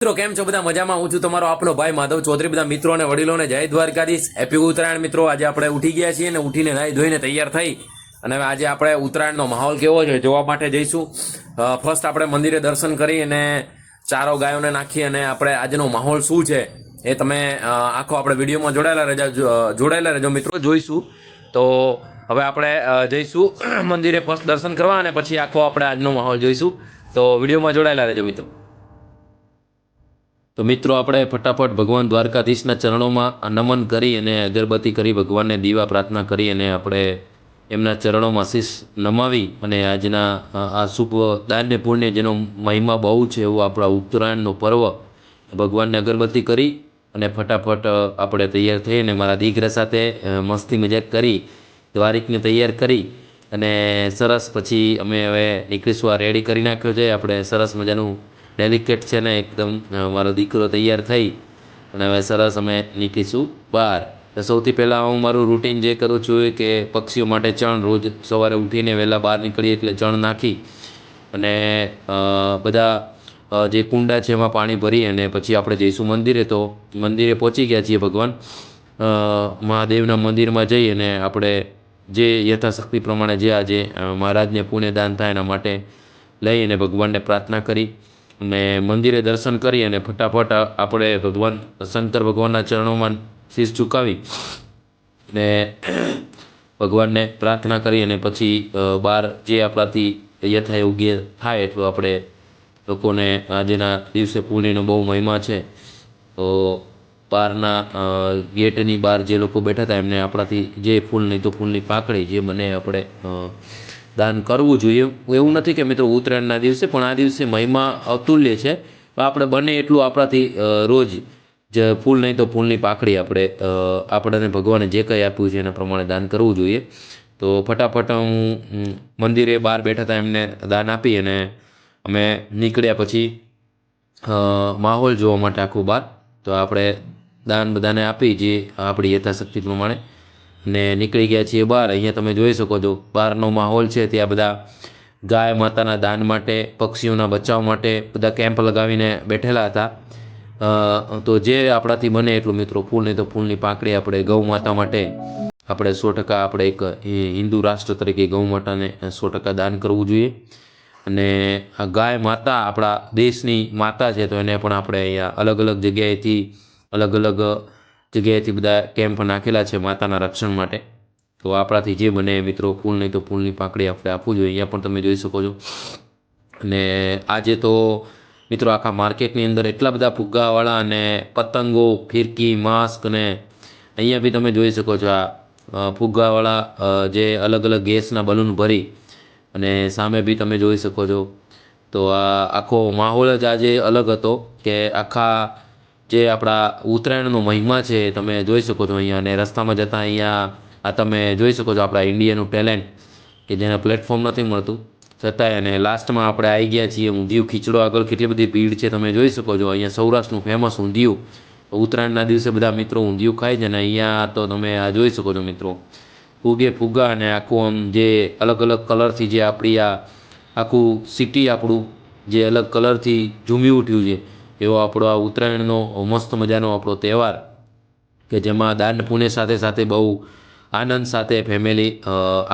મિત્રો કેમ છો બધા મજામાં? હું છું તમારો આપણો ભાઈ માધવ ચૌધરી. બધા મિત્રો અને વડીલોને જય દ્વારકાધીશ, હેપી ઉત્તરાયણ. મિત્રો આજે આપણે ઉઠી ગયા છીએ અને ઉઠીને નાહી ધોઈને તૈયાર થઈ અને હવે આજે આપણે ઉત્તરાયણનો માહોલ કેવો છે જોવા માટે જઈશું. ફર્સ્ટ આપણે મંદિરે દર્શન કરી અને ચારો ગાયોને નાખી અને આપણે આજનો માહોલ શું છે એ તમે આખો આપણે વિડીયોમાં જોડાયેલા રહેજો મિત્રો, જોઈશું. તો હવે આપણે જઈશું મંદિરે ફર્સ્ટ દર્શન કરવા અને પછી આખો આપણે આજનો માહોલ જોઈશું. તો વિડીયોમાં જોડાયેલા રહેજો મિત્રો. તો મિત્રો આપણે ફટાફટ ભગવાન દ્વારકાધીશના ચરણોમાં નમન કરી અને અગરબત્તી કરી ભગવાનને દીવા પ્રાર્થના કરી અને આપણે એમના ચરણોમાં શીશ નમાવી અને આજના આ શુભ દાન્ય પુણ્ય જેનો મહિમા બહુ છે એવું આપણા ઉત્તરાયણનો પર્વ ભગવાનને અગરબત્તી કરી અને ફટાફટ આપણે તૈયાર થઈ અને મારા દીકરા સાથે મસ્તી મજાક કરી દ્વારિકને તૈયાર કરી અને સરસ પછી અમે હવે નીકળીશું. આ રેડી કરી નાખ્યો છે આપણે સરસ મજાનું ડેલિકેટ છે ને એકદમ. મારો દીકરો તૈયાર થઈ અને હવે સરસ અમે નીકળીશું બહાર. તો સૌથી પહેલાં હું મારું રૂટીન જે કરું છું એ કે પક્ષીઓ માટે ચણ રોજ સવારે ઉઠીને વહેલા બહાર નીકળીએ એટલે ચણ નાખી અને બધા જે કુંડા છે એમાં પાણી ભરી અને પછી આપણે જઈશું મંદિરે. તો મંદિરે પહોંચી ગયા છીએ ભગવાન મહાદેવના મંદિરમાં જઈ અને આપણે જે યથાશક્તિ પ્રમાણે જે આજે મહારાજને પુણ્યદાન થાય એના માટે લઈ અને ભગવાનને પ્રાર્થના કરી અને મંદિરે દર્શન કરી અને ફટાફટ આપણે શંકર ભગવાનના ચરણોમાં શીશ ઝુકાવી ને ભગવાનને પ્રાર્થના કરી અને પછી બહાર જે આપણાથી યથાયોગ્ય થાય એટલું આપણે લોકોને આજના દિવસે પુણ્યનો બહુ મહિમા છે. તો બહારના ગેટની બહાર જે લોકો બેઠા હતા એમને આપણાથી જે ફૂલ નહીં તો ફૂલની પાકડી જે બને આપણે દાન કરવું જોઈએ. એવું નથી કે મિત્રો ઉત્તરાયણના દિવસે, પણ આ દિવસે મહિમા અતુલ્ય છે. આપણે બને એટલું આપણાથી રોજ જ ફૂલ નહીં તો ફૂલની પાકડી આપણને ભગવાને જે કંઈ આપ્યું છે એના પ્રમાણે દાન કરવું જોઈએ. તો ફટાફટ હું મંદિરે બહાર બેઠા હતા એમને દાન આપી અને અમે નીકળ્યા પછી માહોલ જોવા માટે આખું બહાર. તો આપણે દાન બધાને આપી જે આપણી યથાશક્તિ પ્રમાણે ને નીકળી ગયા છીએ બહાર. અહીંયા તમે જોઈ શકો છો બહારનો માહોલ છે. ત્યાં બધા ગાય માતાના દાન માટે, પક્ષીઓના બચાવ માટે બધા કેમ્પ લગાવીને બેઠેલા હતા. તો જે આપણાથી બને એટલું મિત્રો ફૂલ નહીં તો ફૂલની પાંખડી આપણે ગૌ માતા માટે આપણે 100% આપણે એક હિન્દુ રાષ્ટ્ર તરીકે ગૌ માતાને 100% દાન કરવું જોઈએ. અને આ ગાય માતા આપણા દેશની માતા છે. તો એને પણ આપણે અહીંયા અલગ અલગ જગ્યાએથી બધા કેમ્પ નાખેલા છે માતાના રક્ષણ માટે. તો આપણાથી જે બને મિત્રો ફૂલ નહીં તો ફૂલની પાંખડી આપણે આપવું જોઈએ. અહીંયા પણ તમે જોઈ શકો છો. અને આજે તો મિત્રો આખા માર્કેટની અંદર એટલા બધા ફુગ્ગાવાળા અને પતંગો, ફિરકી, માસ્ક અને અહીંયા બી તમે જોઈ શકો છો આ ફુગ્ગાવાળા જે અલગ અલગ ગેસના બલૂન ભરી અને સામે બી તમે જોઈ શકો છો. તો આ આખો માહોલ જ આજે અલગ હતો કે આખા જે આપણા ઉત્તરાયણનો મહિમા છે તમે જોઈ શકો છો અહીંયા. અને રસ્તામાં જતાં અહીંયા આ તમે જોઈ શકો છો આપણા ઇન્ડિયાનું ટેલેન્ટ કે જેને પ્લેટફોર્મ નથી મળતું છતાંય. અને લાસ્ટમાં આપણે આવી ગયા છીએ ઊંધિયું ખીચડો આગળ. કેટલી બધી ભીડ છે તમે જોઈ શકો છો. અહીંયા સૌરાષ્ટ્રનું ફેમસ ઊંધિયું. ઉત્તરાયણના દિવસે બધા મિત્રો ઊંધિયું ખાય છે. અને અહીંયા તો તમે આ જોઈ શકો છો મિત્રો ફુગ્ગા અને આખું આમ જે અલગ અલગ કલરથી જે આપણી આ આખું સિટી આપણું જે અલગ કલરથી ઝૂમી ઉઠ્યું છે એવો આપણો આ ઉત્તરાયણનો મસ્ત મજાનો આપણો તહેવાર કે જેમાં દાન પુણ્ય સાથે સાથે બહુ આનંદ સાથે ફેમિલી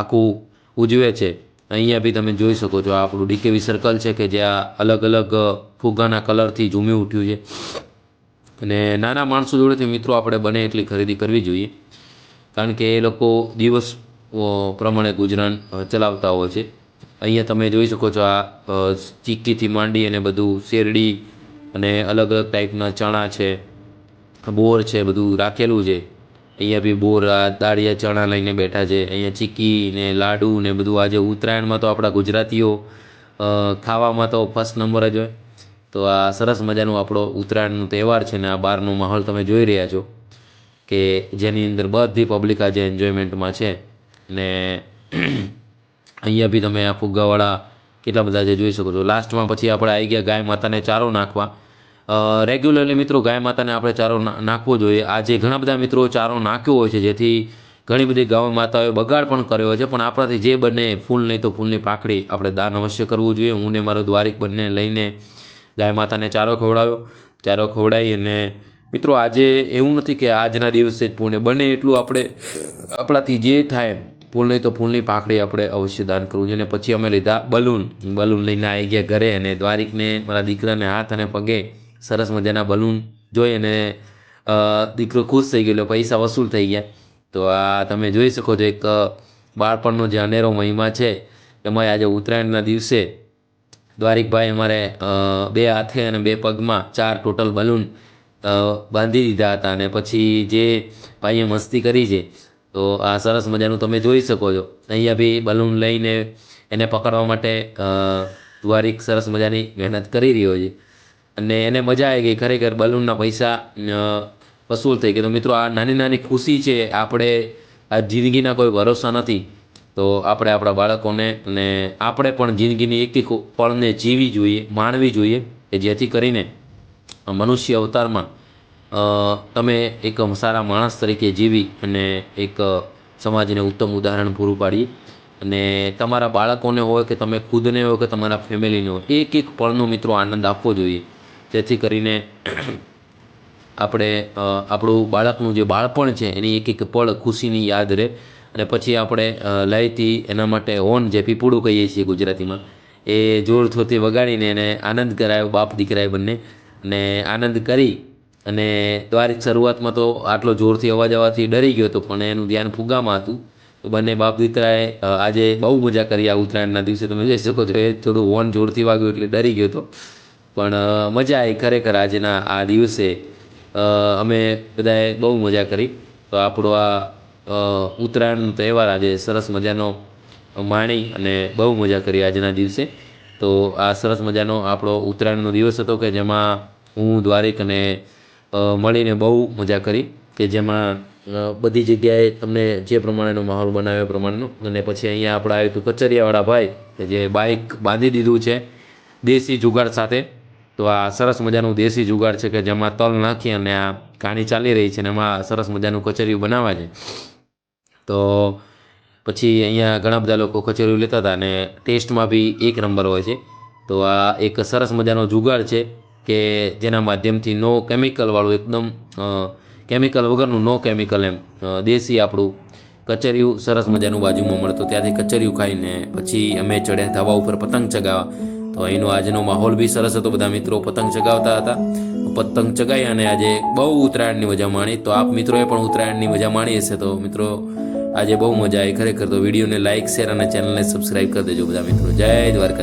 આખું ઉજવે છે. અહીંયા બી તમે જોઈ શકો છો આ આપણું ડીકેવી સર્કલ છે કે જ્યાં અલગ અલગ ફુગ્ગાના કલરથી ઝૂમી ઉઠ્યું છે. અને નાના માણસો જોડેથી મિત્રો આપણે બને એટલી ખરીદી કરવી જોઈએ, કારણ કે એ લોકો દિવસ પ્રમાણે ગુજરાન ચલાવતા હોય છે. અહીંયા તમે જોઈ શકો છો આ ચીક્કીથી માંડી અને બધું શેરડી અને અલગ અલગ ટાઈપના ચણા છે, બોર છે, બધું રાખેલું છે. અહીંયા બી બોર દાળિયા ચણા લઈને બેઠા છે. અહીંયા ચીક્કી ને લાડુ ને બધું આજે ઉત્તરાયણમાં તો આપણા ગુજરાતીઓ ખાવામાં તો ફર્સ્ટ નંબર જ હોય. તો આ સરસ મજાનું આપણો ઉત્તરાયણનો તહેવાર છે ને આ બહારનો માહોલ તમે જોઈ રહ્યા છો કે જેની અંદર બધી પબ્લિક આજે એન્જોયમેન્ટમાં છે. ને અહીંયા બી તમે આ ફુગ્ગાવાળા કેટલા બધા જે જોઈ શકો છો. લાસ્ટમાં પછી આપણે આવી ગયા ગાય માતાને ચારો નાખવા. રેગ્યુલરલી મિત્રો ગાય માતાને આપણે ચારો નાખવો જોઈએ. આજે ઘણા બધા મિત્રો ચારો નાખ્યો હોય છે જેથી ઘણી બધી ગાય માતાઓએ બગાડ પણ કર્યો હોય છે. પણ આપણાથી જે બને ફૂલ નહીં તો ફૂલની પાંખડી આપણે દાન અવશ્ય કરવું જોઈએ. હું ને મારો દ્વારિક બંને લઈને ગાય માતાને ચારો ખવડાવ્યો. ચારો ખવડાવી. અને મિત્રો આજે એવું નથી કે આજના દિવસે જ પુણ્ય બને એટલું આપણે આપણાથી જે થાય ફૂલ નહીં તો ફૂલની પાંખડી આપણે અવશ્ય દાન કરવું જોઈએ. અને પછી અમે લીધા બલૂન લઈને આવી ગયા ઘરે. અને દ્વારિકને મારા દીકરાને હાથ અને પગે સરસ મજાના બલૂન જોઈ અને દીકરો ખુશ થઈ ગયેલો, પૈસા વસૂલ થઈ ગયા. તો આ તમે જોઈ શકો છો એક બાળપણનો જે અનેરો મહિમા છે એમાં આજે ઉત્તરાયણના દિવસે દ્વારિકભાઈ અમારે 2 હાથે અને 2 પગમાં 4 ટોટલ બલૂન બાંધી દીધા હતા. અને પછી જે ભાઈએ મસ્તી કરી છે તો આ સરસ મજાનું તમે જોઈ શકો છો. અહીંયા બી બલૂન લઈને એને પકડવા માટે દ્વારિક સરસ મજાની મહેનત કરી રહ્યો છે અને એને મજા આવી ગઈ. ખરેખર બલૂનના પૈસા વસૂલ થઈ ગયા. તો મિત્રો આ નાની નાની ખુશી છે. આપણે આ જિંદગીના કોઈ ભરોસા નથી, તો આપણે આપણા બાળકોને અને આપણે પણ જિંદગીની એક એક પળને જીવી જોઈએ, માણવી જોઈએ, કે જેથી કરીને મનુષ્ય અવતારમાં તમે એક સારા માણસ તરીકે જીવી અને એક સમાજને ઉત્તમ ઉદાહરણ પૂરું પાડીએ. અને તમારા બાળકોને હોય કે તમે ખુદને હોય કે તમારા ફેમિલીને હોય, એક એક પળનો મિત્રો આનંદ આપવો જોઈએ, જેથી કરીને આપણે આપણું બાળકનું જે બાળપણ છે એની એક એક પળ ખુશીની યાદ રહે. અને પછી આપણે લયથી એના માટે હોર્ન, જે પીપુડું કહીએ છીએ ગુજરાતીમાં, એ જોરથી વગાડીને એને આનંદ કરાયો, બાપ દીકરાએ બંને. અને આનંદ કરી અને દ્વારિક શરૂઆતમાં તો આટલો જોરથી અવાજ આવવાથી ડરી ગયો હતો, પણ એનું ધ્યાન ફુગામાં હતું. તો બંને બાપ દીકરાએ આજે બહુ મજા કરી. આ ઉત્તરાયણના દિવસે તમે જોઈ શકો છો, એ થોડું હોર્ન જોરથી વાગ્યું એટલે ડરી ગયો હતો, પણ મજા આવી ખરેખર. આજના આ દિવસે અમે બધાએ બહુ મજા કરી. તો આપણો આ ઉત્તરાયણનો તહેવાર આજે સરસ મજાનો માણી અને બહુ મજા કરી આજના દિવસે. તો આ સરસ મજાનો આપણો ઉત્તરાયણનો દિવસ હતો કે જેમાં હું, દ્વારિક અને મળીને બહુ મજા કરી, કે જેમાં બધી જગ્યાએ તમને જે પ્રમાણેનો માહોલ બનાવ્યો પ્રમાણેનો. અને પછી અહીંયા આપણે આવ્યું હતું કચરિયાવાળા ભાઈ, કે જે બાઇક બાંધી દીધું છે દેશી જુગાડ સાથે. તો આ સરસ મજાનું દેશી જુગાડ છે કે જેમાં તલ નાખી અને આ કહાણી ચાલી રહી છે અને એમાં સરસ મજાનું કચરિયું બનાવવા છે. તો પછી અહીંયા ઘણા બધા લોકો કચરિયું લેતા હતા અને ટેસ્ટમાં બી 1 નંબર હોય છે. તો આ એક સરસ મજાનો જુગાડ છે કે જેના માધ્યમથી નો કેમિકલવાળું, એકદમ કેમિકલ વગરનું, નો કેમિકલ એમ દેશી આપણું કચરિયું સરસ મજાનું બાજુમાં મળતું. ત્યાંથી કચરિયું ખાઈને પછી અમે ચડ્યા ધાબા ઉપર પતંગ ચગાવવા. તો અહીંનો આજનો માહોલ બી સરસ હતો. બધા મિત્રો પતંગ ચગાવતા હતા. પતંગ ચગાવી અને આજે બહુ ઉત્તરાયણની મજા માણી. તો આપ મિત્રોએ પણ ઉત્તરાયણની મજા માણી હશે. તો મિત્રો આજે બહુ મજા આવી ખરેખર. તો વિડીયોને લાઇક, શેર અને ચેનલને સબસ્ક્રાઈબ કરી દેજો બધા મિત્રો. જય દ્વારકા.